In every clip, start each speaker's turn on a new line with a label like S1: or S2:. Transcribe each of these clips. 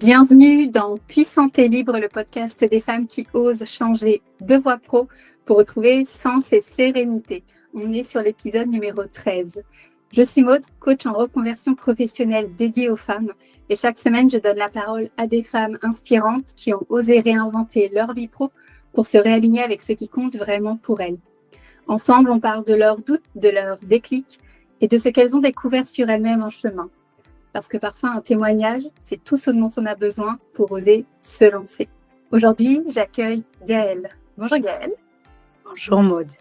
S1: Bienvenue dans Puissante et Libre, le podcast des femmes qui osent changer de voie pro pour retrouver sens et sérénité. On est sur l'épisode numéro 13. Je suis Maude, coach en reconversion professionnelle dédiée aux femmes et chaque semaine, je donne la parole à des femmes inspirantes qui ont osé réinventer leur vie pro pour se réaligner avec ce qui compte vraiment pour elles. Ensemble, on parle de leurs doutes, de leurs déclics et de ce qu'elles ont découvert sur elles-mêmes en chemin. Parce que parfois, un témoignage, c'est tout ce dont on a besoin pour oser se lancer. Aujourd'hui, j'accueille Gaëlle. Bonjour Gaëlle.
S2: Bonjour Maude.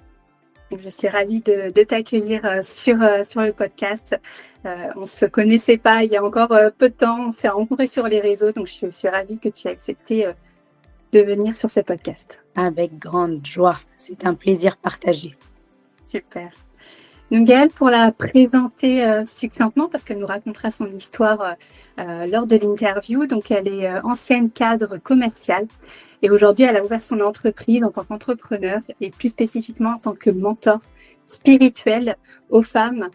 S1: Je suis ravie de t'accueillir sur le podcast. On ne se connaissait pas il y a encore peu de temps. On s'est rencontrés sur les réseaux, donc je suis ravie que tu aies accepté de venir sur ce podcast.
S2: Avec grande joie. C'est un plaisir partagé.
S1: Super. Donc Gaëlle, pour la présenter succinctement, parce qu'elle nous racontera son histoire lors de l'interview. Donc, elle est ancienne cadre commerciale et aujourd'hui, elle a ouvert son entreprise en tant qu'entrepreneur et plus spécifiquement en tant que mentor spirituel aux femmes,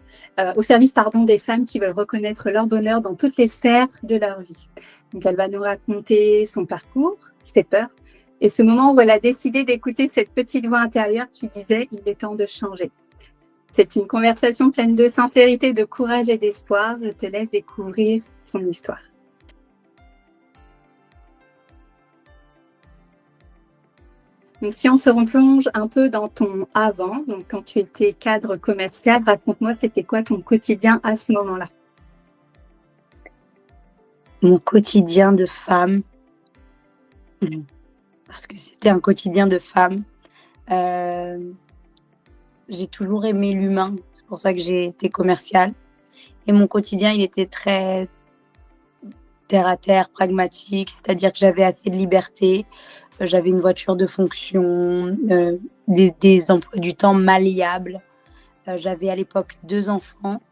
S1: au service des femmes qui veulent reconnaître leur bonheur dans toutes les sphères de leur vie. Donc, elle va nous raconter son parcours, ses peurs et ce moment où elle a décidé d'écouter cette petite voix intérieure qui disait « il est temps de changer ». C'est une conversation pleine de sincérité, de courage et d'espoir. Je te laisse découvrir son histoire. Donc, si on se replonge un peu dans ton avant, donc quand tu étais cadre commercial, raconte-moi, c'était quoi ton quotidien à ce moment-là?
S2: Mon quotidien de femme, parce que c'était un quotidien de femme, j'ai toujours aimé l'humain, c'est pour ça que j'ai été commerciale. Et mon quotidien, il était très terre à terre, pragmatique, c'est-à-dire que j'avais assez de liberté, j'avais une voiture de fonction, des emplois du temps malléables. J'avais à l'époque 2 enfants,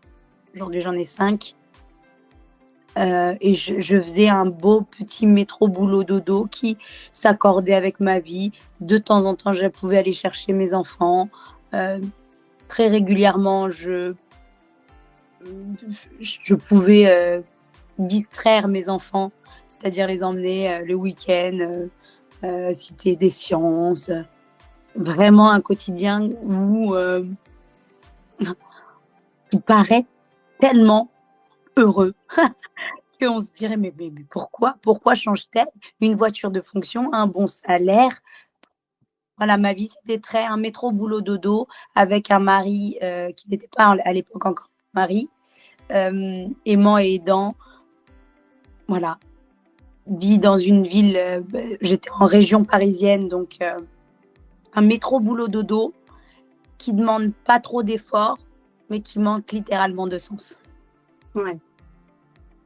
S2: aujourd'hui j'en ai 5. Et je faisais un beau petit métro boulot dodo qui s'accordait avec ma vie. De temps en temps, je pouvais aller chercher mes enfants. Très régulièrement, je pouvais distraire mes enfants, c'est-à-dire les emmener le week-end, cité des sciences. Vraiment un quotidien où il paraît tellement heureux qu'on se dirait mais pourquoi change-t-elle? Une voiture de fonction, un bon salaire. Voilà, ma vie, c'était un métro boulot dodo avec un mari qui n'était pas à l'époque encore mari, aimant et aidant. Voilà, vie dans une ville, j'étais en région parisienne, donc un métro boulot dodo qui demande pas trop d'efforts, mais qui manque littéralement de sens.
S1: Ouais.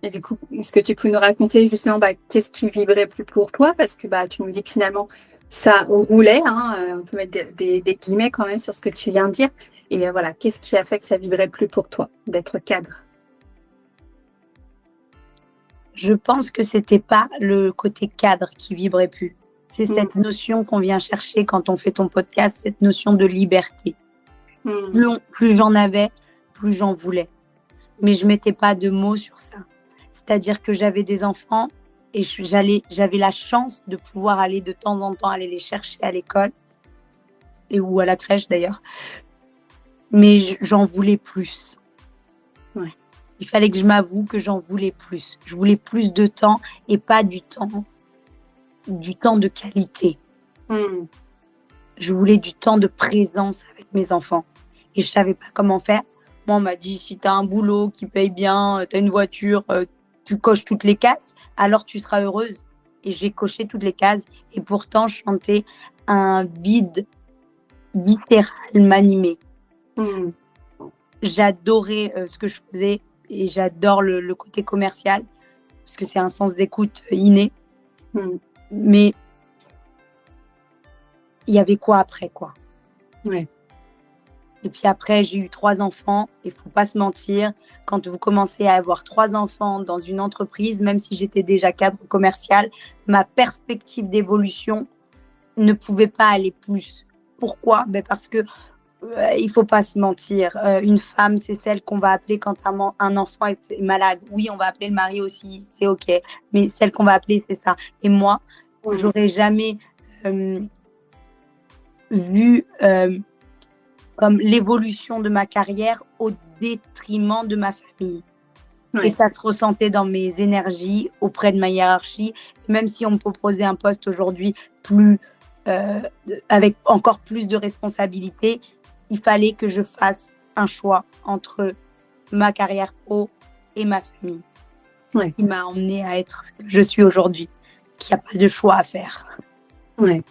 S1: Et du coup, est-ce que tu peux nous raconter justement qu'est-ce qui vibrait plus pour toi? Parce que tu nous dis que finalement, ça roulait, on peut mettre des guillemets quand même sur ce que tu viens de dire. Et voilà, qu'est-ce qui a fait que ça vibrait plus pour toi d'être cadre?
S2: Je pense que c'était pas le côté cadre qui vibrait plus. C'est cette notion qu'on vient chercher quand on fait ton podcast, cette notion de liberté. Plus j'en avais, plus j'en voulais. Mais je mettais pas de mots sur ça. C'est-à-dire que j'avais des enfants et j'avais la chance de pouvoir aller de temps en temps aller les chercher à l'école ou à la crèche d'ailleurs. Mais j'en voulais plus. Ouais. Il fallait que je m'avoue que j'en voulais plus. Je voulais plus de temps et pas du temps de qualité. Je voulais du temps de présence avec mes enfants. Et je savais pas comment faire. Moi, on m'a dit, si tu as un boulot qui paye bien, tu as une voiture, tu coches toutes les cases, alors tu seras heureuse. Et j'ai coché toutes les cases. Et pourtant, je sentais un vide viscéral m'animer. J'adorais ce que je faisais et j'adore le côté commercial parce que c'est un sens d'écoute inné. Mais il y avait quoi après, quoi.
S1: Ouais.
S2: Et puis après, j'ai eu 3 enfants. Il ne faut pas se mentir, quand vous commencez à avoir 3 enfants dans une entreprise, même si j'étais déjà cadre commercial, ma perspective d'évolution ne pouvait pas aller plus. Pourquoi? Parce que Il faut pas se mentir. Une femme, c'est celle qu'on va appeler quand un enfant est malade. Oui, on va appeler le mari aussi, c'est OK. Mais celle qu'on va appeler, c'est ça. Et moi, j'aurais jamais vu comme l'évolution de ma carrière au détriment de ma famille. Ouais. Et ça se ressentait dans mes énergies auprès de ma hiérarchie. Même si on me proposait un poste aujourd'hui avec encore plus de responsabilités, il fallait que je fasse un choix entre ma carrière pro et ma famille. Ouais. Ce qui m'a emmenée à être ce que je suis aujourd'hui, qu'il n'y a pas de choix à faire.
S1: Ouais.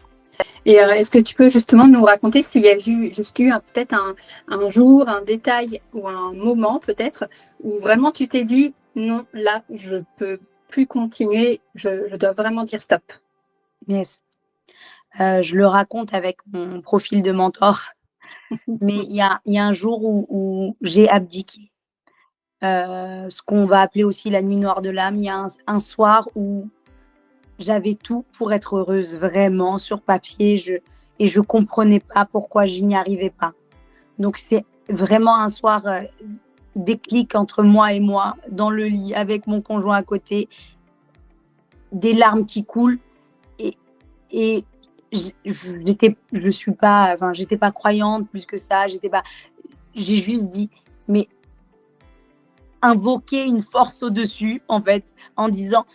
S1: Et est-ce que tu peux justement nous raconter s'il y a juste eu peut-être un jour, un détail ou un moment peut-être où vraiment tu t'es dit non, là, je ne peux plus continuer, je dois vraiment dire stop.
S2: Yes. Je le raconte avec mon profil de mentor, mais il y a un jour où j'ai abdiqué. Ce qu'on va appeler aussi la nuit noire de l'âme. Il y a un soir où j'avais tout pour être heureuse, vraiment, sur papier, et je comprenais pas pourquoi je n'y arrivais pas. Donc, c'est vraiment un soir déclic entre moi et moi, dans le lit, avec mon conjoint à côté, des larmes qui coulent, et j'étais pas croyante plus que ça, j'ai juste dit, mais invoquer une force au-dessus, en fait, en disant,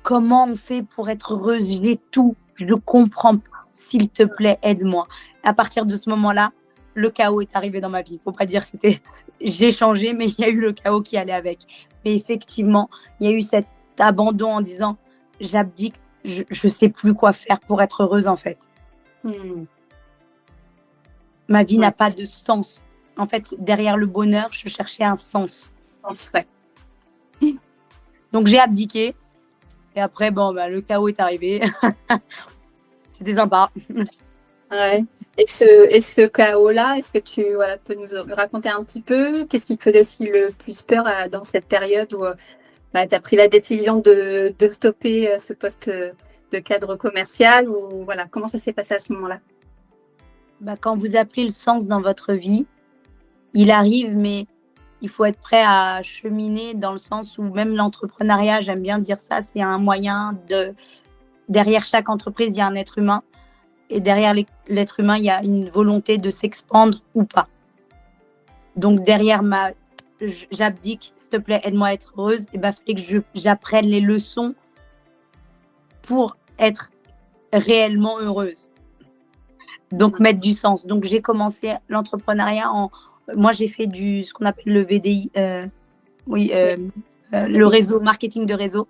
S2: comment on fait pour être heureuse? J'ai tout, je comprends pas. S'il te plaît, aide-moi. À partir de ce moment-là, le chaos est arrivé dans ma vie. Faut pas dire j'ai changé, mais il y a eu le chaos qui allait avec. Mais effectivement, il y a eu cet abandon en disant, j'abdique, je sais plus quoi faire pour être heureuse en fait. Ma vie n'a pas de sens. En fait, derrière le bonheur, je cherchais un sens.
S1: Ouais.
S2: Donc j'ai abdiqué. Et après, le chaos est arrivé. C'était sympa.
S1: Ouais. Et ce chaos-là, est-ce que tu peux nous raconter un petit peu? Qu'est-ce qui te faisait aussi le plus peur dans cette période où tu as pris la décision de stopper ce poste de cadre commercial? Ou comment ça s'est passé à ce moment-là?
S2: Quand vous appelez le sens dans votre vie, il arrive, mais il faut être prêt à cheminer dans le sens où même l'entrepreneuriat, j'aime bien dire ça, c'est un moyen derrière chaque entreprise, il y a un être humain. Et derrière l'être humain, il y a une volonté de s'expandre ou pas. Donc derrière j'abdique, s'il te plaît, aide-moi à être heureuse, et fallait que j'apprenne les leçons pour être réellement heureuse. Donc mettre du sens. Donc j'ai commencé l'entrepreneuriat moi j'ai fait ce qu'on appelle le VDI, le réseau, marketing de réseau.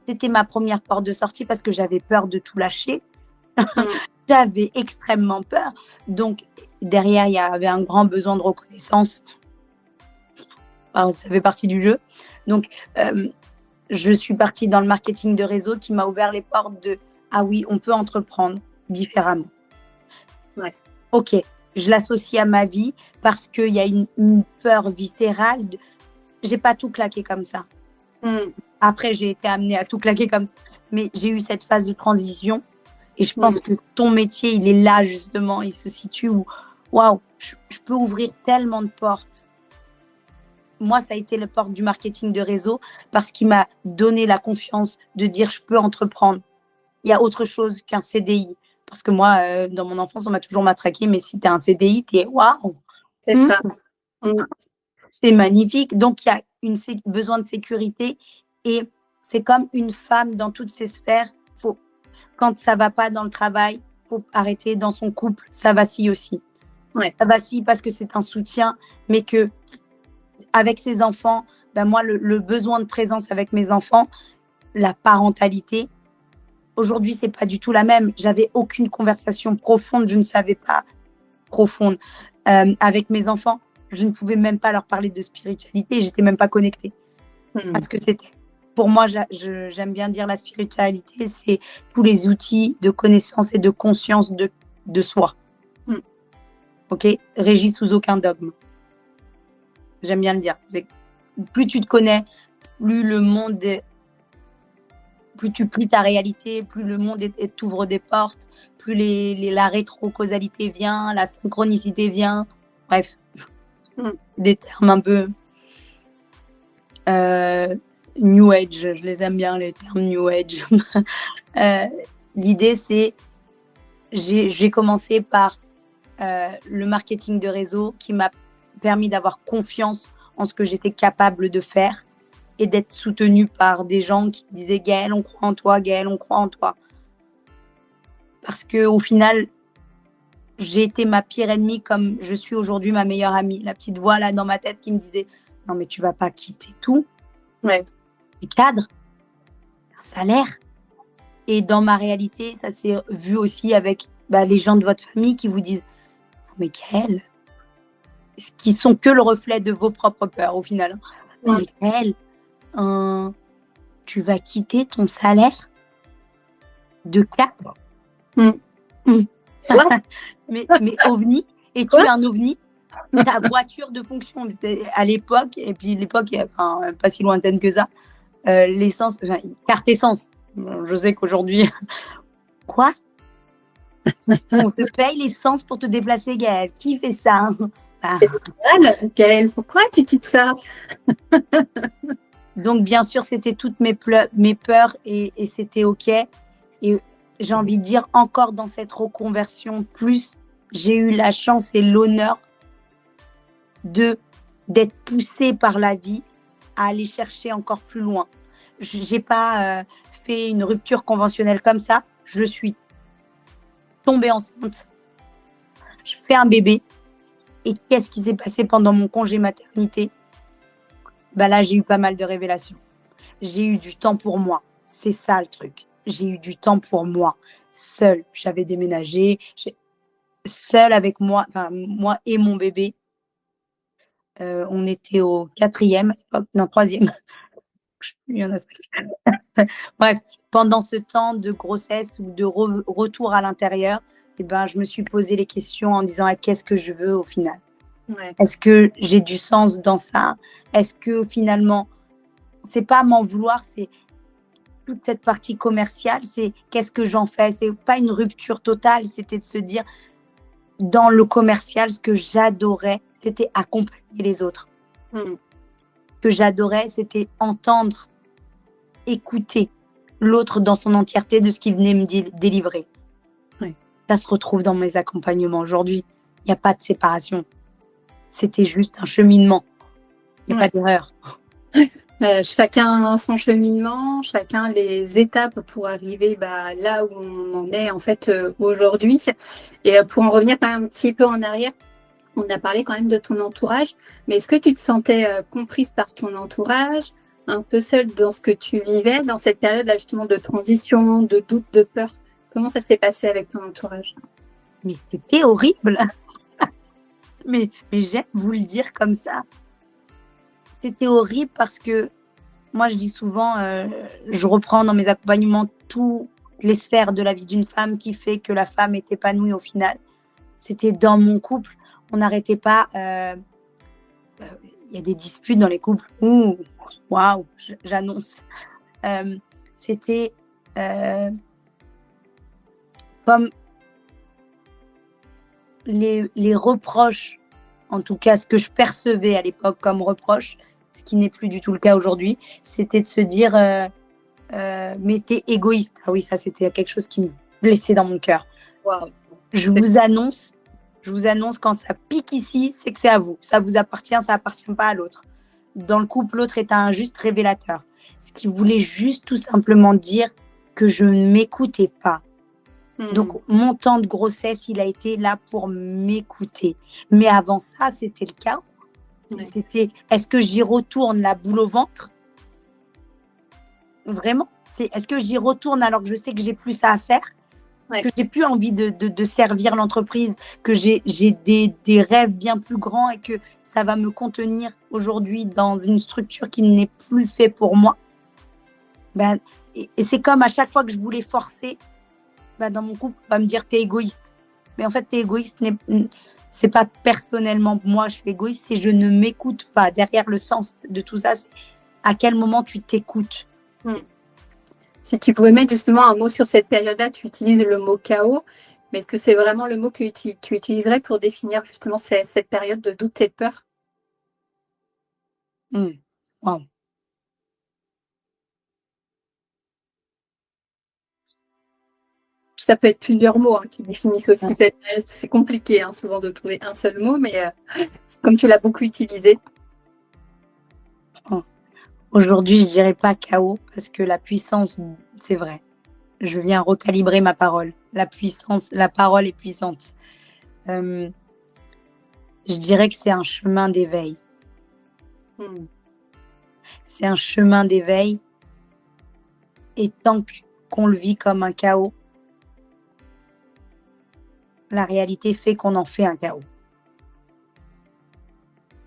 S2: C'était ma première porte de sortie parce que j'avais peur de tout lâcher. J'avais extrêmement peur. Donc, derrière, il y avait un grand besoin de reconnaissance. Alors, ça fait partie du jeu. Donc, je suis partie dans le marketing de réseau qui m'a ouvert les portes de « Ah oui, on peut entreprendre différemment. »
S1: Ouais.
S2: Ok, je l'associe à ma vie parce qu'il y a une peur viscérale. J'ai pas tout claqué comme ça. Après, j'ai été amenée à tout claquer comme ça. Mais j'ai eu cette phase de transition. Et je pense que ton métier, il est là, justement. Il se situe où, waouh, je peux ouvrir tellement de portes. Moi, ça a été la porte du marketing de réseau parce qu'il m'a donné la confiance de dire je peux entreprendre. Il y a autre chose qu'un CDI. Parce que moi, dans mon enfance, on m'a toujours matraqué. Mais si tu as un CDI, tu es waouh.
S1: C'est ça.
S2: C'est magnifique. Donc, il y a besoin de sécurité. Et c'est comme une femme dans toutes ses sphères. Quand ça ne va pas dans le travail, il faut arrêter. Dans son couple, ça vacille aussi.
S1: Ouais.
S2: Ça vacille parce que c'est un soutien, mais qu'avec ses enfants, moi, le besoin de présence avec mes enfants, la parentalité, aujourd'hui, ce n'est pas du tout la même. J'avais aucune conversation profonde, je ne savais pas profonde. Avec mes enfants, je ne pouvais même pas leur parler de spiritualité, je n'étais même pas connectée à ce que c'était. Pour moi, j'aime bien dire la spiritualité, c'est tous les outils de connaissance et de conscience de soi. Ok, régis sous aucun dogme. J'aime bien le dire. Plus tu te connais, plus le monde plus tu plies ta réalité, plus le monde t'ouvre des portes, plus la rétro-causalité vient, la synchronicité vient. Bref, des termes un peu New Age. Je les aime bien, les termes New Age. L'idée, c'est j'ai commencé par le marketing de réseau qui m'a permis d'avoir confiance en ce que j'étais capable de faire et d'être soutenue par des gens qui disaient « Gaëlle, on croit en toi, Gaëlle, on croit en toi ». Parce qu'au final, j'ai été ma pire ennemie comme je suis aujourd'hui ma meilleure amie. La petite voix là dans ma tête qui me disait « Non mais tu vas pas quitter tout, les cadres, un salaire ». Et dans ma réalité, ça s'est vu aussi avec les gens de votre famille qui vous disent « Mais Gaëlle », qui sont que le reflet de vos propres peurs au final. « Mais Gaëlle, tu vas quitter ton salaire de cadre ?» mais ovni, es-tu un ovni? Ta voiture de fonction à l'époque, et puis l'époque, enfin, pas si lointaine que ça, l'essence, carte essence. Je sais qu'aujourd'hui, quoi? On te paye l'essence pour te déplacer, Gaëlle. Qui fait ça?
S1: C'est génial, Gaëlle. Pourquoi tu quittes ça?
S2: Donc, bien sûr, c'était toutes mes peurs et c'était OK. Et j'ai envie de dire, encore dans cette reconversion, plus j'ai eu la chance et l'honneur d'être poussée par la vie à aller chercher encore plus loin. Je n'ai pas fait une rupture conventionnelle comme ça. Je suis tombée enceinte. Je fais un bébé. Et qu'est-ce qui s'est passé pendant mon congé maternité? Là, j'ai eu pas mal de révélations. J'ai eu du temps pour moi. C'est ça le truc. J'ai eu du temps pour moi. Seule. J'avais déménagé. Seule avec moi, moi et mon bébé. On était au 4e, non 3e. Il y en a 5. Bref, pendant ce temps de grossesse ou de retour à l'intérieur, je me suis posé les questions en disant qu'est-ce que je veux au final? Est-ce que j'ai du sens dans ça? Est-ce que finalement, c'est pas m'en vouloir, c'est toute cette partie commerciale, c'est qu'est-ce que j'en fais? C'est pas une rupture totale, c'était de se dire dans le commercial, ce que j'adorais, c'était accompagner les autres. Ce que j'adorais, c'était entendre, écouter l'autre dans son entièreté de ce qu'il venait me délivrer. Ça se retrouve dans mes accompagnements aujourd'hui. Il n'y a pas de séparation. C'était juste un cheminement. Il n'y a pas d'erreur.
S1: Chacun son cheminement, chacun les étapes pour arriver là où on en est en fait aujourd'hui. Et pour en revenir quand même un petit peu en arrière, on a parlé quand même de ton entourage, mais est-ce que tu te sentais comprise par ton entourage, un peu seule dans ce que tu vivais, dans cette période-là justement de transition, de doute, de peur? Comment ça s'est passé avec ton entourage?
S2: Mais c'était horrible. mais j'aime vous le dire comme ça. C'était horrible parce que moi, je dis souvent, je reprends dans mes accompagnements toutes les sphères de la vie d'une femme qui fait que la femme est épanouie au final. C'était dans mon couple. On n'arrêtait pas. Il y a des disputes dans les couples. Ouh, waouh, j'annonce. C'était comme les reproches, en tout cas ce que je percevais à l'époque comme reproche, ce qui n'est plus du tout le cas aujourd'hui, c'était de se dire mais t'es égoïste. Ah oui, ça c'était quelque chose qui me blessait dans mon cœur.
S1: Wow.
S2: Je vous annonce quand ça pique ici, c'est que c'est à vous. Ça vous appartient, ça appartient pas à l'autre. Dans le couple, l'autre est un juste révélateur. Ce qui voulait juste tout simplement dire que je ne m'écoutais pas. Donc, mon temps de grossesse, il a été là pour m'écouter. Mais avant ça, c'était le cas. C'était, est-ce que j'y retourne la boule au ventre? Vraiment? Est-ce que j'y retourne alors que je sais que j'ai plus ça à faire? Que j'ai plus envie de servir l'entreprise, que j'ai des rêves bien plus grands et que ça va me contenir aujourd'hui dans une structure qui n'est plus faite pour moi. Et c'est comme à chaque fois que je voulais forcer, dans mon couple, on va me dire t'es égoïste. Mais en fait, t'es égoïste, c'est pas personnellement moi je suis égoïste, c'est je ne m'écoute pas. Derrière le sens de tout ça, c'est à quel moment tu t'écoutes.
S1: Si tu pouvais mettre justement un mot sur cette période-là, tu utilises le mot chaos, mais est-ce que c'est vraiment le mot que tu utiliserais pour définir justement cette période de doute et de peur?
S2: Wow.
S1: Ça peut être plusieurs mots qui définissent aussi cette période. C'est compliqué souvent de trouver un seul mot, mais comme tu l'as beaucoup utilisé.
S2: Aujourd'hui, je dirais pas chaos parce que la puissance, c'est vrai. Je viens recalibrer ma parole. La puissance, la parole est puissante. Je dirais que c'est un chemin d'éveil. C'est un chemin d'éveil. Et tant qu'on le vit comme un chaos, la réalité fait qu'on en fait un chaos.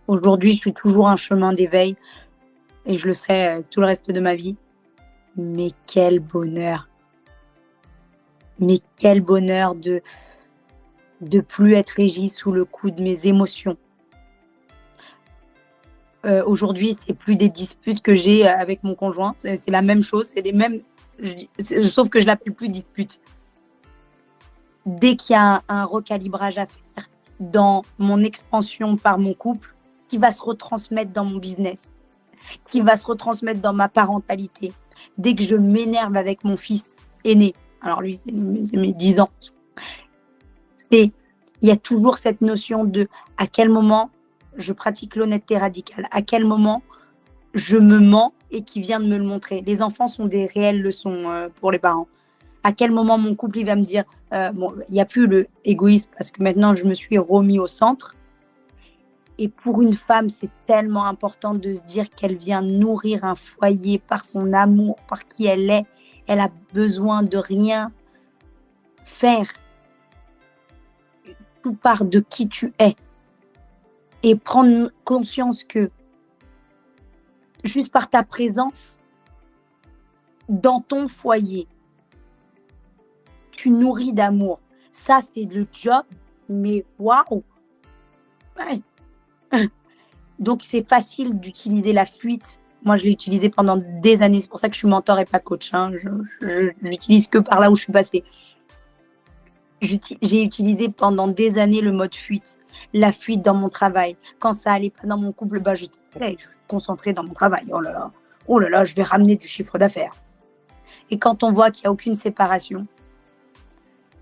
S2: Aujourd'hui, je suis toujours un chemin d'éveil et je le serai tout le reste de ma vie. Mais quel bonheur! Mais quel bonheur de plus être régie sous le coup de mes émotions. Aujourd'hui, c'est plus des disputes que j'ai avec mon conjoint. C'est la même chose, c'est les mêmes. Sauf que je l'appelle plus dispute. Dès qu'il y a un recalibrage à faire dans mon expansion par mon couple, qui va se retransmettre dans mon business, qui va se retransmettre dans ma parentalité. Dès que je m'énerve avec mon fils aîné, alors lui, c'est mes 10 ans, il y a toujours cette notion de à quel moment je pratique l'honnêteté radicale, à quel moment je me mens et qui vient de me le montrer. Les enfants sont des réelles leçons pour les parents. À quel moment mon couple il va me dire, il n'y a plus le égoïsme parce que maintenant je me suis remis au centre. Et pour une femme, c'est tellement important de se dire qu'elle vient nourrir un foyer par son amour, par qui elle est. Elle a besoin de rien faire. Tout part de qui tu es. Et prendre conscience que juste par ta présence dans ton foyer, tu nourris d'amour. Ça, c'est le job, mais waouh! Ouais. Donc, c'est facile d'utiliser la fuite. Moi, je l'ai utilisé pendant des années. C'est pour ça que je suis mentor et pas coach. Je l'utilise que par là où je suis passée. J'ai utilisé pendant des années le mode fuite. La fuite dans mon travail. Quand ça allait pas dans mon couple, je suis concentrée dans mon travail. Oh là là, je vais ramener du chiffre d'affaires. Et quand on voit qu'il n'y a aucune séparation,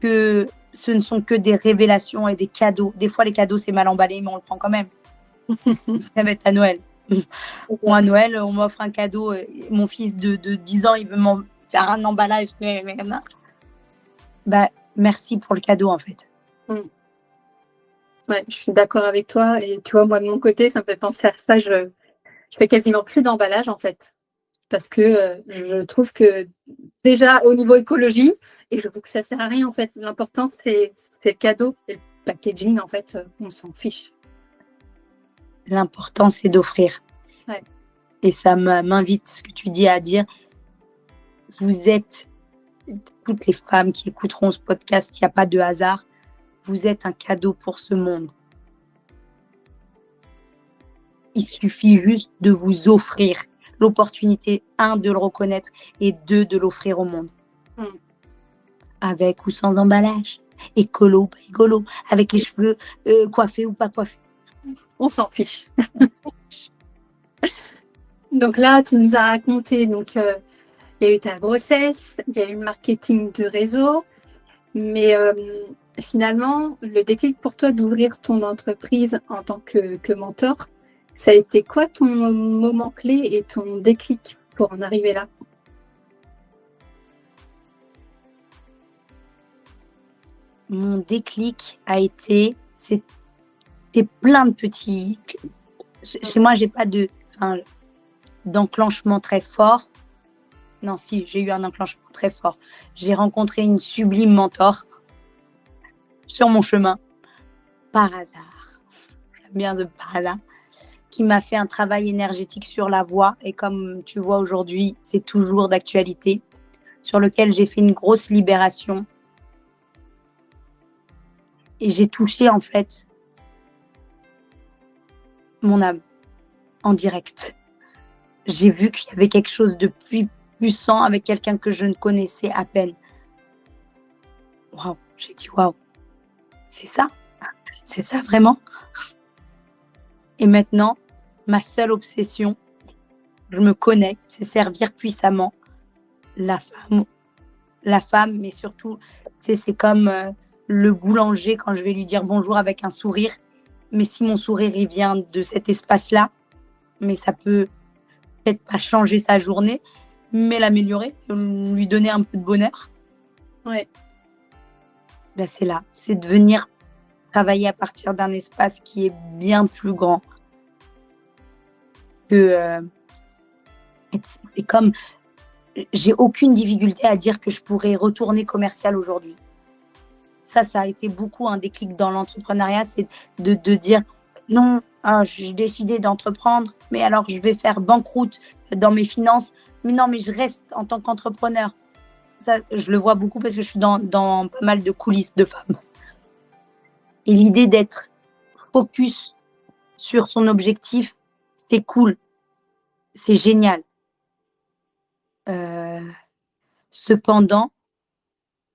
S2: que ce ne sont que des révélations et des cadeaux. Des fois, les cadeaux, c'est mal emballé, mais on le prend quand même. Ça va être à Noël. Moi, à Noël, on m'offre un cadeau. Mon fils de 10 ans, il veut m'en faire un emballage. Merci pour le cadeau, en fait.
S1: Ouais, je suis d'accord avec toi. Et tu vois, moi, de mon côté, ça me fait penser à ça. Je fais quasiment plus d'emballage, en fait. Parce que je trouve que déjà, au niveau écologie, et je trouve que ça sert à rien, en fait. L'important, c'est le cadeau. Et le packaging, en fait, on s'en fiche.
S2: L'important, c'est d'offrir.
S1: Ouais.
S2: Et ça m'invite, ce que tu dis, à dire, vous êtes, toutes les femmes qui écouteront ce podcast, il n'y a pas de hasard, vous êtes un cadeau pour ce monde. Il suffit juste de vous offrir l'opportunité, 1, de le reconnaître et 2, de l'offrir au monde. Avec ou sans emballage, écolo ou pas écolo, avec les cheveux coiffés ou pas coiffés.
S1: On s'en fiche. Donc là, tu nous as raconté, donc il y a eu ta grossesse, il y a eu le marketing de réseau, mais finalement, le déclic pour toi d'ouvrir ton entreprise en tant que mentor, ça a été quoi ton moment clé et ton déclic pour en arriver là?
S2: Mon déclic a été, c'était plein de petits. Chez moi, j'ai pas d'enclenchement très fort. Non, si, j'ai eu un enclenchement très fort. J'ai rencontré une sublime mentor sur mon chemin, par hasard. J'aime bien de par hasard, qui m'a fait un travail énergétique sur la voix. Et comme tu vois aujourd'hui, c'est toujours d'actualité, sur lequel j'ai fait une grosse libération. Et j'ai touché, en fait, mon âme en direct. J'ai vu qu'il y avait quelque chose de plus puissant avec quelqu'un que je ne connaissais à peine. Waouh, j'ai dit waouh, c'est ça vraiment. Et maintenant, ma seule obsession, je me connecte, c'est servir puissamment la femme, mais surtout, c'est comme le boulanger quand je vais lui dire bonjour avec un sourire. Mais si mon sourire, il vient de cet espace-là, mais ça peut peut-être pas changer sa journée, mais l'améliorer, lui donner un peu de bonheur.
S1: Ouais.
S2: Ben c'est là, c'est de venir travailler à partir d'un espace qui est bien plus grand. C'est comme, j'ai aucune difficulté à dire que je pourrais retourner commercial aujourd'hui. Ça a été beaucoup un déclic dans l'entrepreneuriat, c'est de dire non, j'ai décidé d'entreprendre, mais alors je vais faire banqueroute dans mes finances. Mais non, mais je reste en tant qu'entrepreneur. Ça, je le vois beaucoup parce que je suis dans pas mal de coulisses de femmes. Et l'idée d'être focus sur son objectif, c'est cool, c'est génial. Cependant,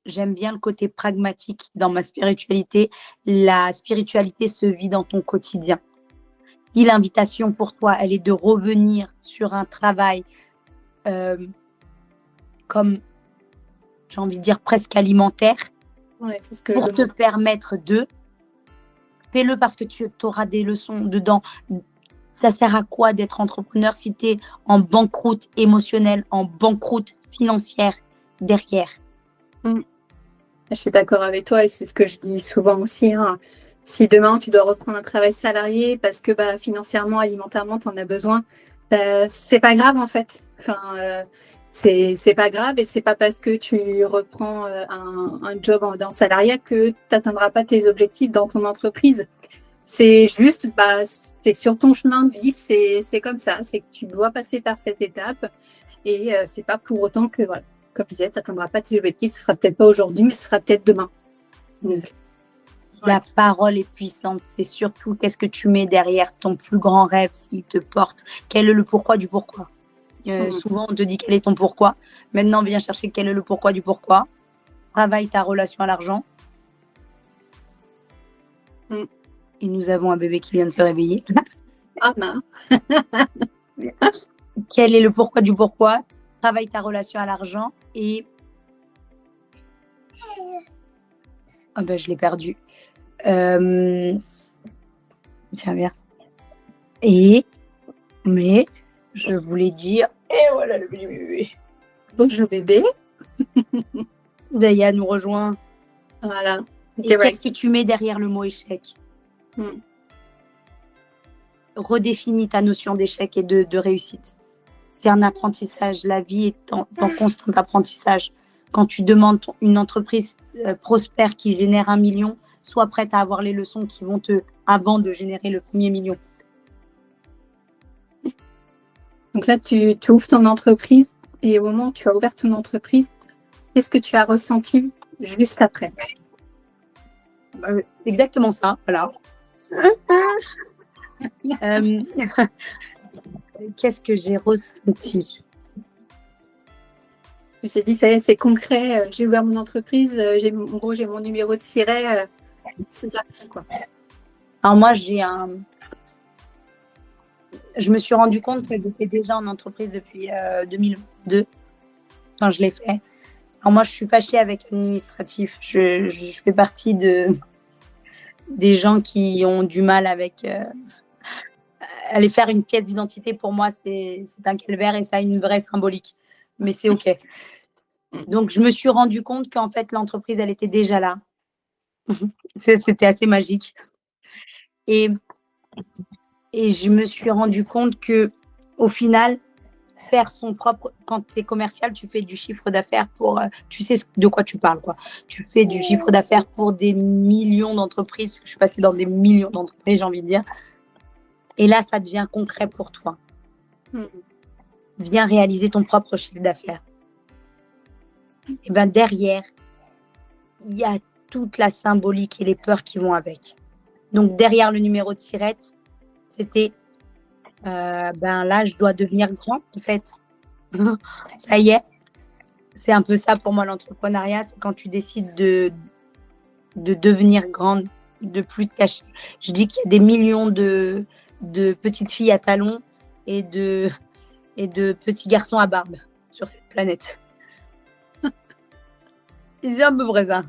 S2: j'aime bien le côté pragmatique dans ma spiritualité. La spiritualité se vit dans ton quotidien. Si l'invitation pour toi, elle est de revenir sur un travail comme, j'ai envie de dire, presque alimentaire,
S1: c'est ce que
S2: pour te permettre de, fais-le parce que tu auras des leçons dedans. Ça sert à quoi d'être entrepreneur si tu es en banqueroute émotionnelle, en banqueroute financière derrière?
S1: Je suis d'accord avec toi et c'est ce que je dis souvent aussi. Si demain tu dois reprendre un travail salarié parce que financièrement, alimentairement, tu en as besoin, c'est pas grave en fait. C'est pas grave et c'est pas parce que tu reprends un job dans le salariat que tu n'atteindras pas tes objectifs dans ton entreprise. C'est juste, c'est sur ton chemin de vie, c'est comme ça. C'est que tu dois passer par cette étape et c'est pas pour autant que, voilà, comme je disais, tu n'atteindras pas tes objectifs. Ce sera peut-être pas aujourd'hui, mais ce sera peut-être demain.
S2: La parole est puissante. C'est surtout qu'est-ce que tu mets derrière ton plus grand rêve s'il te porte. Quel est le pourquoi du pourquoi? Souvent, on te dit quel est ton pourquoi. Maintenant, viens chercher quel est le pourquoi du pourquoi. Travaille ta relation à l'argent. Et nous avons un bébé qui vient de se réveiller.
S1: Ah non.
S2: Quel est le pourquoi du pourquoi? Travaille ta relation à l'argent et... Ah ben, je l'ai perdu. Tiens, viens. Mais, je voulais dire... Et voilà le bébé.
S1: Bonjour bébé.
S2: Zaya nous rejoint.
S1: Voilà.
S2: Et qu'est-ce que tu mets derrière le mot échec? Redéfinis ta notion d'échec et de réussite. C'est un apprentissage. La vie est en constant apprentissage. Quand tu demandes une entreprise prospère qui génère 1 million, sois prête à avoir les leçons qui vont avant de générer le premier million.
S1: Donc là, tu ouvres ton entreprise et au moment où tu as ouvert ton entreprise, qu'est-ce que tu as ressenti juste après?
S2: Exactement ça, voilà. Qu'est-ce que j'ai ressenti?
S1: Tu t'es dit, ça y est, c'est concret, j'ai ouvert mon entreprise, j'ai mon numéro de siret, c'est parti, quoi.
S2: Alors moi, je me suis rendu compte que j'étais déjà en entreprise depuis 2002, quand je l'ai fait. Alors moi, je suis fâchée avec l'administratif. Je fais partie des gens qui ont du mal avec... aller faire une pièce d'identité, pour moi, c'est un calvaire et ça a une vraie symbolique. Mais c'est OK. Donc, je me suis rendu compte qu'en fait, l'entreprise, elle était déjà là. C'était assez magique. Et je me suis rendu compte qu'au final, faire son propre... Quand tu es commercial, tu fais du chiffre d'affaires pour... tu sais de quoi tu parles, quoi. Tu fais du chiffre d'affaires pour des millions d'entreprises. Parce que je suis passée dans des millions d'entreprises, j'ai envie de dire. Et là, ça devient concret pour toi. Viens réaliser ton propre chiffre d'affaires. Et bien derrière, il y a toute la symbolique et les peurs qui vont avec. Donc derrière le numéro de sirette, c'était là, je dois devenir grand, en fait. Ça y est, c'est un peu ça pour moi l'entrepreneuriat, c'est quand tu décides de devenir grande, de plus te cacher. Je dis qu'il y a des millions de petites filles à talons et de petits garçons à barbe sur cette planète. C'est un peu vrai ça.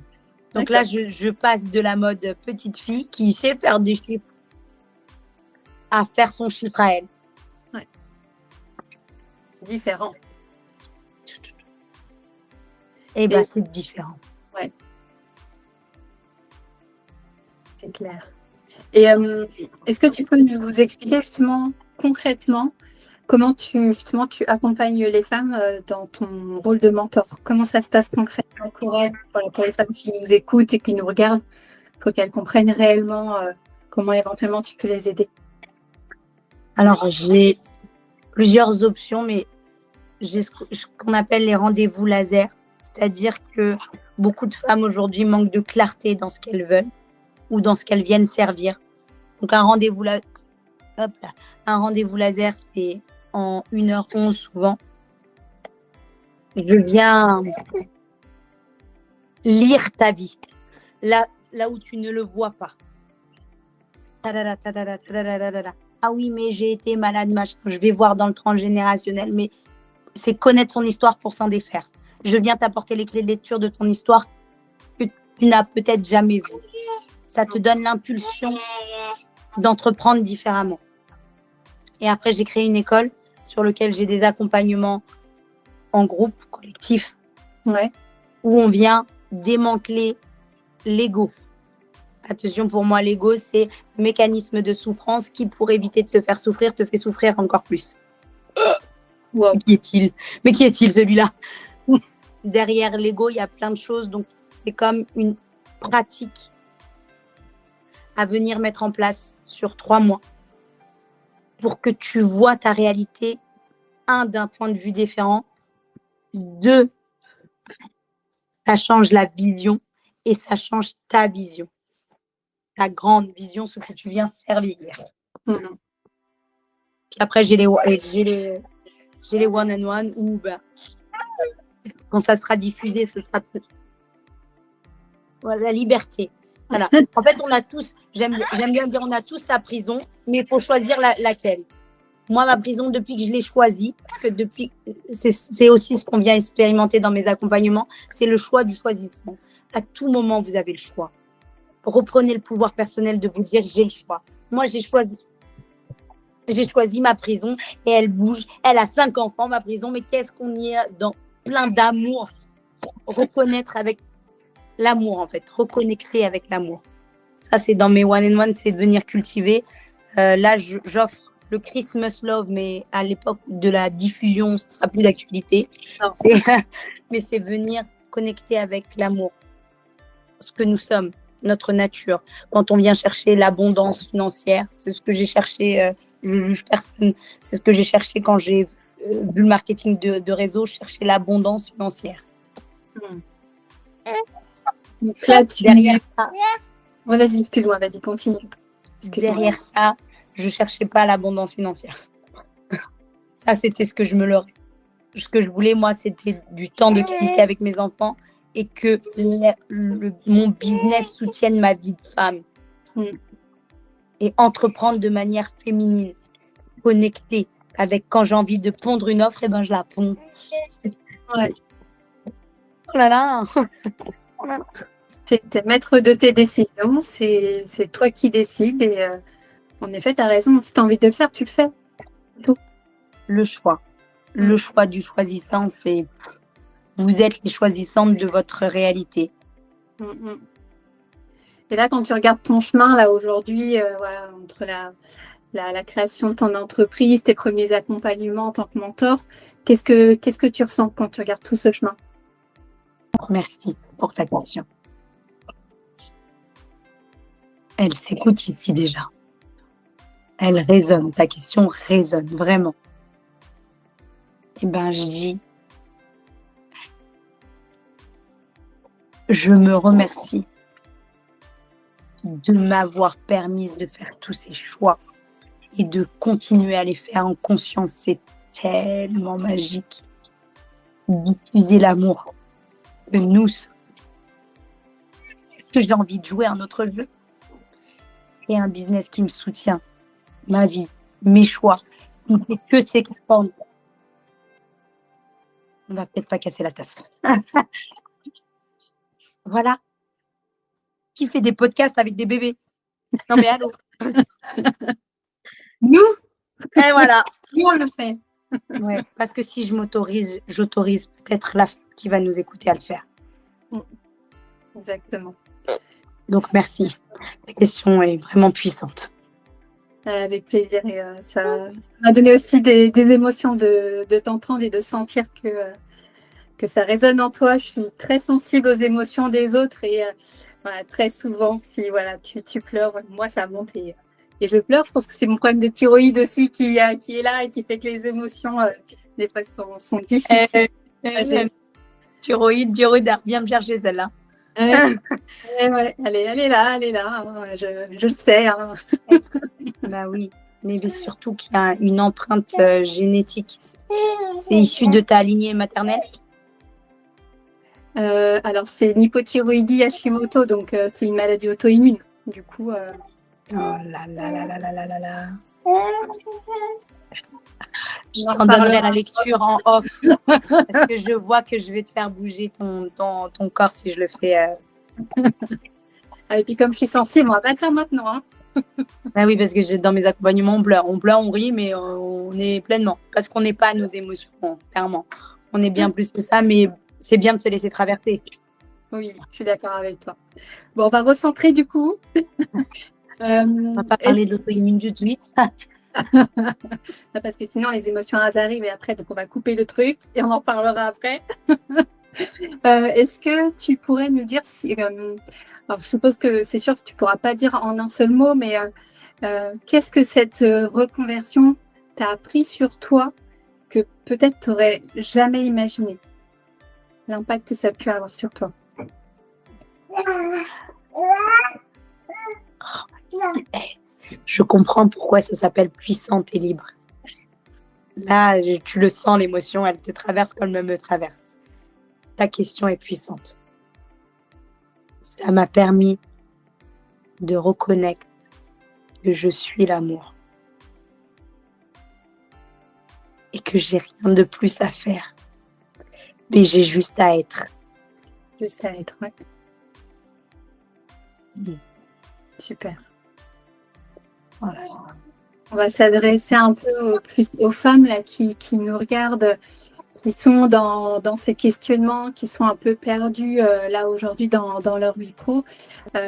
S2: Donc là, je passe de la mode petite fille qui sait faire des chiffres à faire son chiffre à elle.
S1: Ouais. Différent.
S2: Et bien, c'est différent.
S1: Ouais. C'est clair. Et est-ce que tu peux nous expliquer justement concrètement comment tu accompagnes les femmes dans ton rôle de mentor? Comment ça se passe concrètement pour elles, pour les femmes qui nous écoutent et qui nous regardent, pour qu'elles comprennent réellement comment éventuellement tu peux les aider?
S2: Alors, j'ai plusieurs options, mais j'ai ce qu'on appelle les rendez-vous laser. C'est-à-dire que beaucoup de femmes aujourd'hui manquent de clarté dans ce qu'elles veulent ou dans ce qu'elles viennent servir. Donc, un rendez-vous laser, c'est en 1h11 souvent. Je viens lire ta vie, là où tu ne le vois pas. Ah oui, mais j'ai été malade, machin. Je vais voir dans le transgénérationnel, mais c'est connaître son histoire pour s'en défaire. Je viens t'apporter les clés de lecture de ton histoire que tu n'as peut-être jamais vues. Ça te donne l'impulsion d'entreprendre différemment. Et après, j'ai créé une école sur laquelle j'ai des accompagnements en groupe, collectif, où on vient démanteler l'ego. Attention, pour moi, l'ego, c'est le mécanisme de souffrance qui, pour éviter de te faire souffrir, te fait souffrir encore plus. Wow. Qui est-il? Mais qui est-il, celui-là? Derrière l'ego, il y a plein de choses. Donc, c'est comme une pratique à venir mettre en place sur 3 mois pour que tu vois ta réalité, 1, d'un point de vue différent, 2, ça change la vision et ça change ta vision. Ta grande vision, ce que tu viens servir. Puis après, j'ai les one-on-one où quand ça sera diffusé, ce sera la liberté. Voilà. En fait, on a tous, j'aime bien dire, on a tous sa prison, mais il faut choisir laquelle. Moi, ma prison, depuis que je l'ai choisie, parce que c'est aussi ce qu'on vient expérimenter dans mes accompagnements, c'est le choix du choisissement. À tout moment, vous avez le choix. Reprenez le pouvoir personnel de vous dire j'ai le choix. Moi, j'ai choisi ma prison et elle bouge. Elle a 5 enfants, ma prison, mais qu'est-ce qu'on y a dans plein d'amour. Reconnaître avec l'amour, en fait. Reconnecter avec l'amour. Ça, c'est dans mes one-on-one, c'est de venir cultiver. Là, j'offre le Christmas Love, mais à l'époque de la diffusion, ce ne sera plus d'actualité. Mais c'est venir connecter avec l'amour. Ce que nous sommes, notre nature. Quand on vient chercher l'abondance financière, c'est ce que j'ai cherché, je ne juge personne, c'est ce que j'ai cherché quand j'ai vu le marketing de réseau, chercher l'abondance financière.
S1: Donc là,
S2: derrière ça,
S1: vas-y, excuse-moi, vas-y, continue.
S2: Derrière ça, je ne cherchais pas l'abondance financière. Ça, c'était ce que je me leurrais. Ce que je voulais, moi, c'était du temps de qualité avec mes enfants et que mon business soutienne ma vie de femme. Et entreprendre de manière féminine, connectée avec quand j'ai envie de pondre une offre, et ben je la ponds.
S1: Ouais.
S2: Oh là là.
S1: T'es maître de tes décisions, c'est toi qui décides et en effet, tu as raison, si tu as envie de le faire, tu le fais. Tout.
S2: Le choix. Le choix du choisissant, c'est vous êtes les choisissantes de votre réalité.
S1: Et là, quand tu regardes ton chemin, là, aujourd'hui, voilà, entre la création de ton entreprise, tes premiers accompagnements en tant que mentor, qu'est-ce que tu ressens quand tu regardes tout ce chemin?
S2: Merci pour ta question. Elle s'écoute ici déjà. Elle résonne, ta question résonne vraiment. Eh bien, je dis, je me remercie de m'avoir permise de faire tous ces choix et de continuer à les faire en conscience. C'est tellement magique. diffuser l'amour que nous sommes. Est-ce que j'ai envie de jouer un autre jeu et un business qui me soutient, ma vie, mes choix, qui ne fait que s'expandre? On va peut-être pas casser la tasse. Voilà. Qui fait des podcasts avec des bébés? Non mais allô.
S1: Nous,
S2: Et voilà.
S1: nous on le fait.
S2: Ouais, parce que si je m'autorise, j'autorise peut-être la femme qui va nous écouter à le faire.
S1: Exactement.
S2: Donc merci. Ta question est vraiment puissante.
S1: Avec plaisir. Et ça m'a donné aussi des émotions de t'entendre et de sentir que ça résonne en toi. Je suis très sensible aux émotions des autres et voilà, très souvent, si voilà, tu pleures, moi ça monte et je pleure. Je pense que c'est mon problème de thyroïde aussi qui est là et qui fait que les émotions, des fois, sont difficiles.
S2: Thyroïde, viens me chercher celle-là.
S1: Ouais, elle est là, hein, je le sais. Hein.
S2: Bah oui, mais surtout qu'il y a une empreinte génétique. C'est issu de ta lignée maternelle?
S1: Alors, c'est une hypothyroïdie Hashimoto, donc c'est une maladie auto-immune. Du coup.
S2: Oh là là là là là là là là. Je
S1: On en
S2: t'en donnerai
S1: reparlera.
S2: la lecture en off. Parce que je vois que je vais te faire bouger ton corps si je le fais.
S1: Et puis, comme je suis sensible, on va pas le faire maintenant. Hein.
S2: Ah oui, parce que dans mes accompagnements, on pleure. On pleure, on rit, mais on est pleinement. Parce qu'on n'est pas à nos émotions, clairement. On est bien plus que ça, mais c'est bien de se laisser traverser.
S1: Oui, je suis d'accord avec toi. Bon, on va recentrer du coup.
S2: On va pas parler de l'auto-immune tout de suite.
S1: Parce que sinon, les émotions elles arrivent et après, donc on va couper le truc et on en parlera après. Est-ce que tu pourrais nous dire si... alors, je suppose que c'est sûr que tu ne pourras pas dire en un seul mot, mais qu'est-ce que cette reconversion t'a appris sur toi que peut-être tu n'aurais jamais imaginé? L'impact que ça a pu avoir sur toi.
S2: Je comprends pourquoi ça s'appelle puissante et libre. Là, tu le sens, l'émotion, elle te traverse comme elle me traverse. Ta question est puissante. Ça m'a permis de reconnaître que je suis l'amour et que j'ai rien de plus à faire, mais j'ai juste à être.
S1: Juste à être, ouais. Super. Voilà. On va s'adresser un peu plus aux femmes là, qui nous regardent, qui sont dans ces questionnements, qui sont un peu perdus là aujourd'hui dans leur vie pro,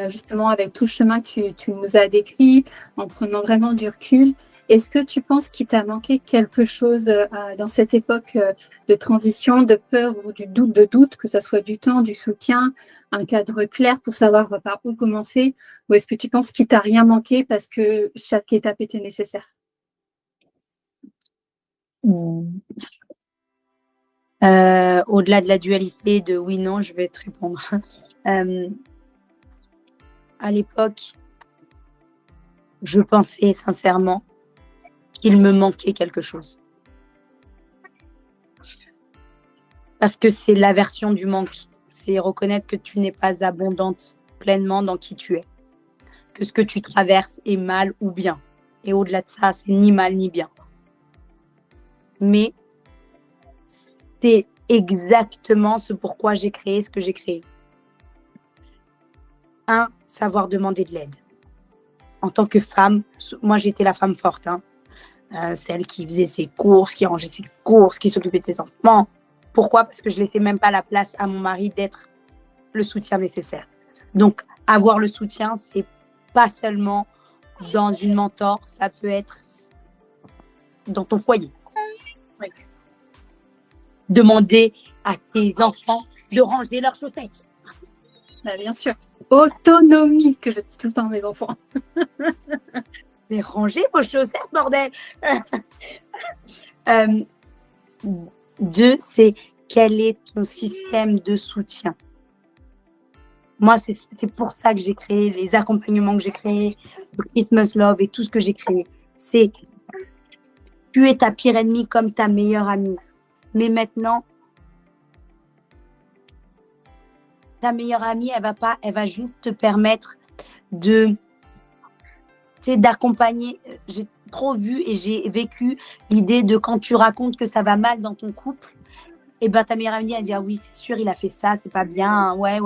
S1: justement avec tout le chemin que tu nous as décrit, en prenant vraiment du recul. Est-ce que tu penses qu'il t'a manqué quelque chose dans cette époque de transition, de peur ou de doute, que ce soit du temps, du soutien, un cadre clair pour savoir par où commencer, ou est-ce que tu penses qu'il t'a rien manqué parce que chaque étape était nécessaire?
S2: Au-delà de la dualité de oui, non, je vais te répondre. À l'époque, je pensais sincèrement qu'il me manquait quelque chose. Parce que c'est l'aversion du manque. C'est reconnaître que tu n'es pas abondante pleinement dans qui tu es. Que ce que tu traverses est mal ou bien. Et au-delà de ça, c'est ni mal ni bien. Mais c'est exactement ce pourquoi j'ai créé ce que j'ai créé. Savoir demander de l'aide. En tant que femme, moi j'étais la femme forte, celle qui faisait ses courses, qui rangeait ses courses, qui s'occupait de ses enfants. Pourquoi? Parce que je laissais même pas la place à mon mari d'être le soutien nécessaire. Donc avoir le soutien, c'est pas seulement dans une mentor, ça peut être dans ton foyer. Oui. Demander à tes enfants de ranger leurs chaussettes.
S1: Bah, bien sûr. Autonomie, que je dis tout le temps à mes enfants.
S2: Mais rangez vos chaussettes, bordel. 2, c'est quel est ton système de soutien? Moi, c'est pour ça que j'ai créé les accompagnements que j'ai créés, le Christmas Love et tout ce que j'ai créé. C'est tu es ta pire ennemie comme ta meilleure amie. Mais maintenant, Ta meilleure amie, elle va juste te permettre d'accompagner. J'ai trop vu et j'ai vécu l'idée de quand tu racontes que ça va mal dans ton couple, et ben ta meilleure amie, elle dit ah oui, c'est sûr, il a fait ça, c'est pas bien, ouais.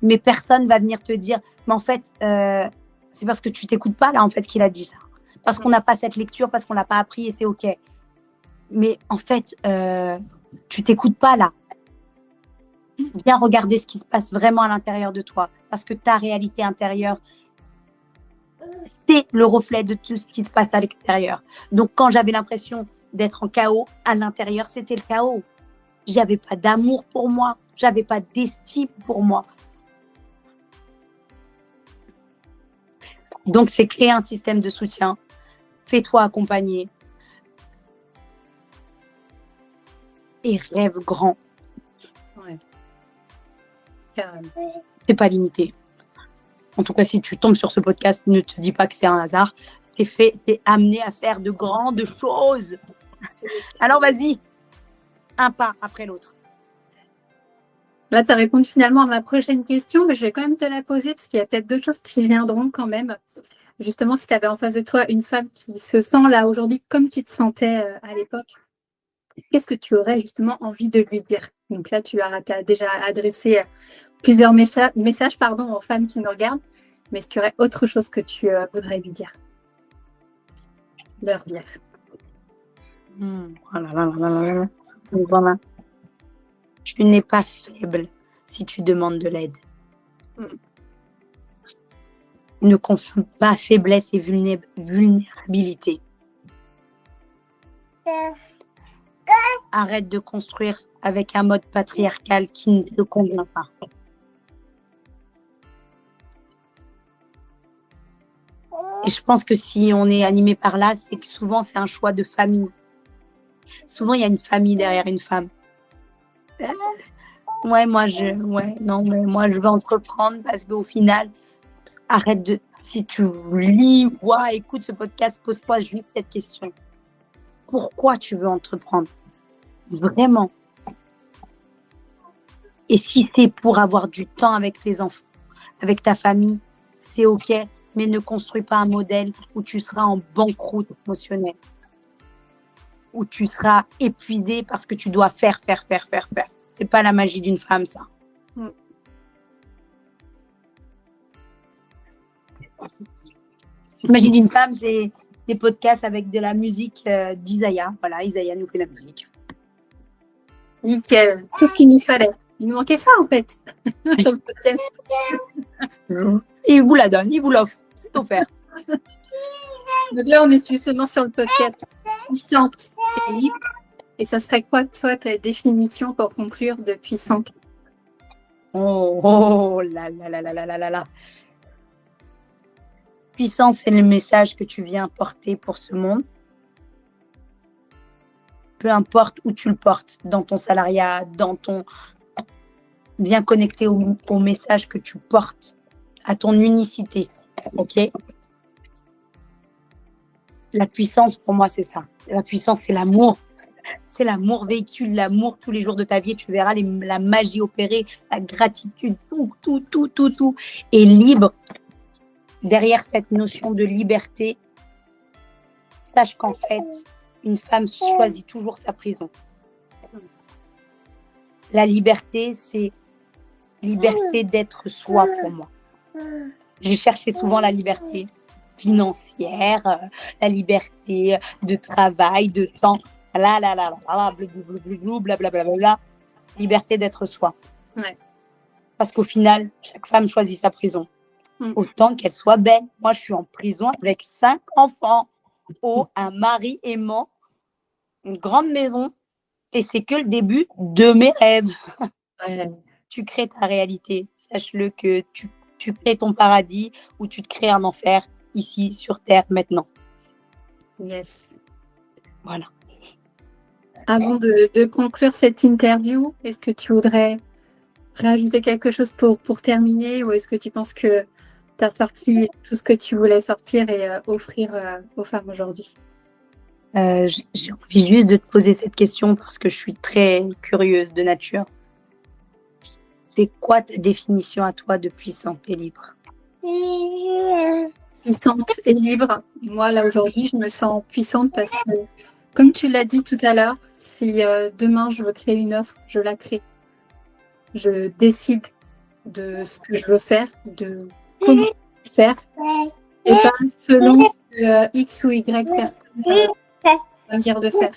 S2: Mais personne va venir te dire, mais en fait, c'est parce que tu t'écoutes pas là, en fait, qu'il a dit ça. Parce qu'on n'a pas cette lecture, parce qu'on l'a pas appris et c'est ok. Mais en fait, tu t'écoutes pas là. Viens regarder ce qui se passe vraiment à l'intérieur de toi, parce que ta réalité intérieure, c'est le reflet de tout ce qui se passe à l'extérieur. Donc, quand j'avais l'impression d'être en chaos, à l'intérieur, c'était le chaos. J'avais pas d'amour pour moi, j'avais pas d'estime pour moi. Donc, c'est créer un système de soutien. Fais-toi accompagner. Et rêve grand.
S1: Ouais. Carrément.
S2: T'es pas limité. En tout cas, si tu tombes sur ce podcast, ne te dis pas que c'est un hasard. T'es amené à faire de grandes choses. Alors, vas-y. Un pas après l'autre.
S1: Là, tu as répondu finalement à ma prochaine question, mais je vais quand même te la poser parce qu'il y a peut-être d'autres choses qui viendront quand même. Justement, si tu avais en face de toi une femme qui se sent là aujourd'hui comme tu te sentais à l'époque, qu'est-ce que tu aurais justement envie de lui dire? Donc là, tu as déjà adressé plusieurs messages aux femmes qui nous regardent, mais est-ce qu'il y aurait autre chose que tu voudrais lui dire? Leur dire.
S2: Oh là là là là là. Voilà. Tu n'es pas faible si tu demandes de l'aide. Ne confonds pas faiblesse et vulnérabilité. Arrête de construire avec un mode patriarcal qui ne te convient pas. Et je pense que si on est animé par là, c'est que souvent c'est un choix de famille. Souvent il y a une famille derrière une femme. Moi je vais entreprendre parce qu'au final, si tu lis, vois, écoute ce podcast, pose-toi juste cette question. Pourquoi tu veux entreprendre? Vraiment. Et si c'est pour avoir du temps avec tes enfants, avec ta famille, c'est ok, mais ne construis pas un modèle où tu seras en banqueroute émotionnelle, où tu seras épuisé parce que tu dois faire. C'est pas la magie d'une femme, ça. La magie d'une femme, c'est des podcasts avec de la musique d'Isaiah. Voilà, Isaiah nous fait la musique.
S1: Nickel, tout ce qu'il nous fallait. Il nous manquait ça en fait sur le podcast.
S2: Il vous la donne, il vous l'offre, c'est offert.
S1: Donc là, on est justement sur le podcast Puissante et libre. Et ça serait quoi, toi, ta définition pour conclure de puissante?
S2: Oh là là là là là là là là. Puissance, c'est le message que tu viens porter pour ce monde. Peu importe où tu le portes, dans ton salariat, bien connecté au message que tu portes, à ton unicité. Ok? La puissance, pour moi, c'est ça. La puissance, c'est l'amour. C'est l'amour, véhicule l'amour tous les jours de ta vie. Tu verras la magie opérer, la gratitude, tout. Et libre, derrière cette notion de liberté, sache qu'en fait, une femme choisit toujours sa prison. La liberté, c'est liberté d'être soi pour moi. J'ai cherché souvent la liberté financière, la liberté de travail, de temps. Blablabla. Liberté d'être soi.
S1: Ouais.
S2: Parce qu'au final, chaque femme choisit sa prison. Autant qu'elle soit belle. Moi, je suis en prison avec 5 enfants. Un mari aimant, une grande maison. Et c'est que le début de mes rêves.
S1: Ouais.
S2: Tu crées ta réalité. Sache-le que tu crées ton paradis ou tu te crées un enfer ici, sur Terre, maintenant.
S1: Yes.
S2: Voilà.
S1: Avant de conclure cette interview, est-ce que tu voudrais rajouter quelque chose pour terminer, ou est-ce que tu penses que tu as sorti tout ce que tu voulais sortir et offrir aux femmes aujourd'hui?
S2: J'ai envie juste de te poser cette question parce que je suis très curieuse de nature. C'est quoi ta définition à toi de puissante et libre?
S1: Puissante et libre. Moi, là, aujourd'hui, je me sens puissante parce que, comme tu l'as dit tout à l'heure, si demain, je veux créer une offre, je la crée. Je décide de ce que je veux faire, de comment faire, et pas selon ce que X ou Y personne va me dire de faire.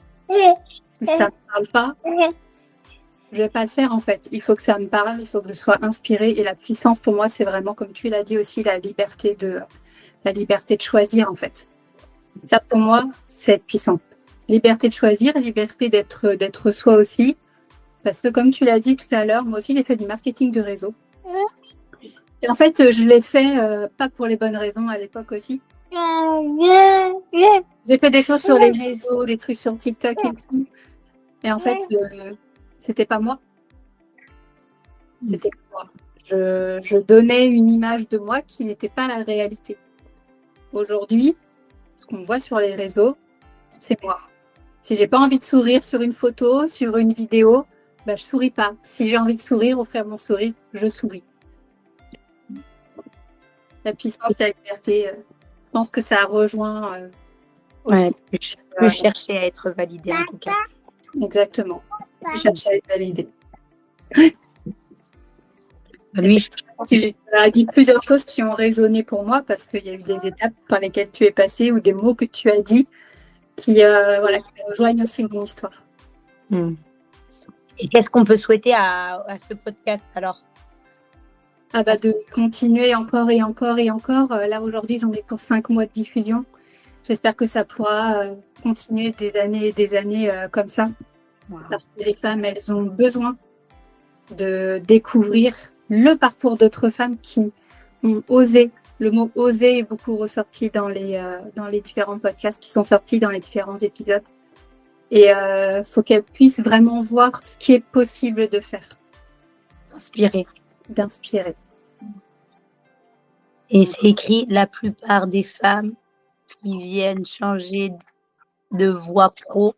S1: Si ça ne me parle pas, je ne vais pas le faire en fait. Il faut que ça me parle, il faut que je sois inspirée. Et la puissance pour moi, c'est vraiment, comme tu l'as dit aussi, la liberté de choisir en fait. Ça pour moi, c'est être puissant. Liberté de choisir, liberté d'être soi aussi. Parce que comme tu l'as dit tout à l'heure, moi aussi j'ai fait du marketing de réseau. Et en fait, je l'ai fait pas pour les bonnes raisons à l'époque aussi. J'ai fait des choses sur les réseaux, des trucs sur TikTok et tout. Et en fait, c'était pas moi. C'était pas moi. Je donnais une image de moi qui n'était pas la réalité. Aujourd'hui, ce qu'on voit sur les réseaux, c'est moi. Si j'ai pas envie de sourire sur une photo, sur une vidéo, bah, je souris pas. Si j'ai envie de sourire, offrir mon sourire, je souris. La puissance et la liberté, je pense que ça rejoint aussi.
S2: Plus chercher à être validé en tout cas.
S1: Exactement. Plus chercher à être validé. Tu as dit plusieurs choses qui ont résonné pour moi parce qu'il y a eu des étapes par lesquelles tu es passé ou des mots que tu as dit qui rejoignent aussi mon histoire.
S2: Et qu'est-ce qu'on peut souhaiter à ce podcast alors?
S1: De continuer encore et encore et encore. Là, aujourd'hui, j'en ai pour 5 mois de diffusion. J'espère que ça pourra continuer des années et des années comme ça. Wow. Parce que les femmes, elles ont besoin de découvrir le parcours d'autres femmes qui ont osé. Le mot « oser » est beaucoup ressorti dans les différents podcasts qui sont sortis dans les différents épisodes. Et il faut qu'elles puissent vraiment voir ce qui est possible de faire. D'inspirer.
S2: Et c'est écrit, la plupart des femmes qui viennent changer de voie pro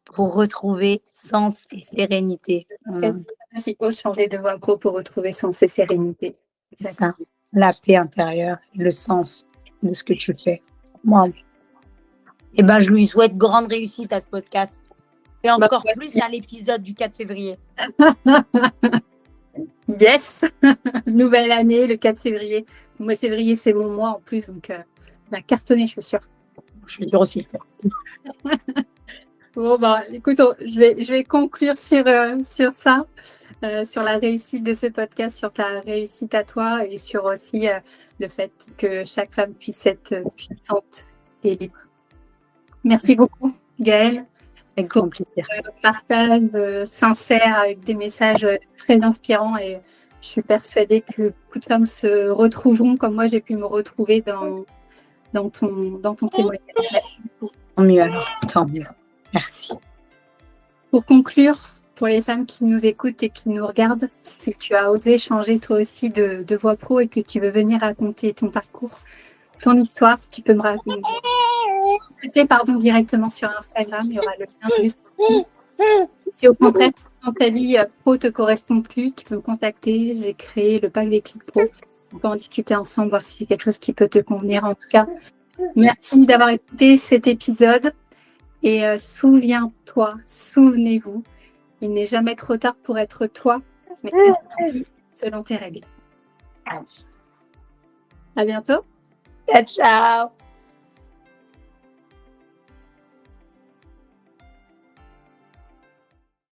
S2: pour retrouver sens et sérénité.
S1: Qui osent changer de voie pro pour retrouver sens et sérénité.
S2: C'est ça, la paix intérieure, le sens de ce que tu fais. Wow. Et je lui souhaite grande réussite à ce podcast. Et encore plus à l'épisode du 4 février.
S1: Yes. Nouvelle année, le 4 février. Le mois de février, c'est mon mois en plus, donc cartonné, je suis sûre.
S2: Je suis sûre aussi.
S1: Bon, écoute, je vais conclure sur ça, sur la réussite de ce podcast, sur ta réussite à toi et sur aussi le fait que chaque femme puisse être puissante et libre. Merci beaucoup, Gaëlle.
S2: Avec grand plaisir.
S1: Partage sincère avec des messages très inspirants et je suis persuadée que beaucoup de femmes se retrouveront comme moi j'ai pu me retrouver dans ton témoignage.
S2: Tant mieux alors, tant mieux. Merci.
S1: Pour conclure, pour les femmes qui nous écoutent et qui nous regardent, si tu as osé changer toi aussi de voie pro et que tu veux venir raconter ton parcours, ton histoire, tu peux me raconter directement sur Instagram, il y aura le lien juste ici. Si au contraire, quand ta vie pro ne te correspond plus, tu peux me contacter. J'ai créé le pack des clics pro. On peut en discuter ensemble, voir si c'est quelque chose qui peut te convenir. En tout cas, merci d'avoir écouté cet épisode. Et souviens-toi, souvenez-vous, il n'est jamais trop tard pour être toi, mais c'est selon tes règles. À bientôt.
S2: Ciao.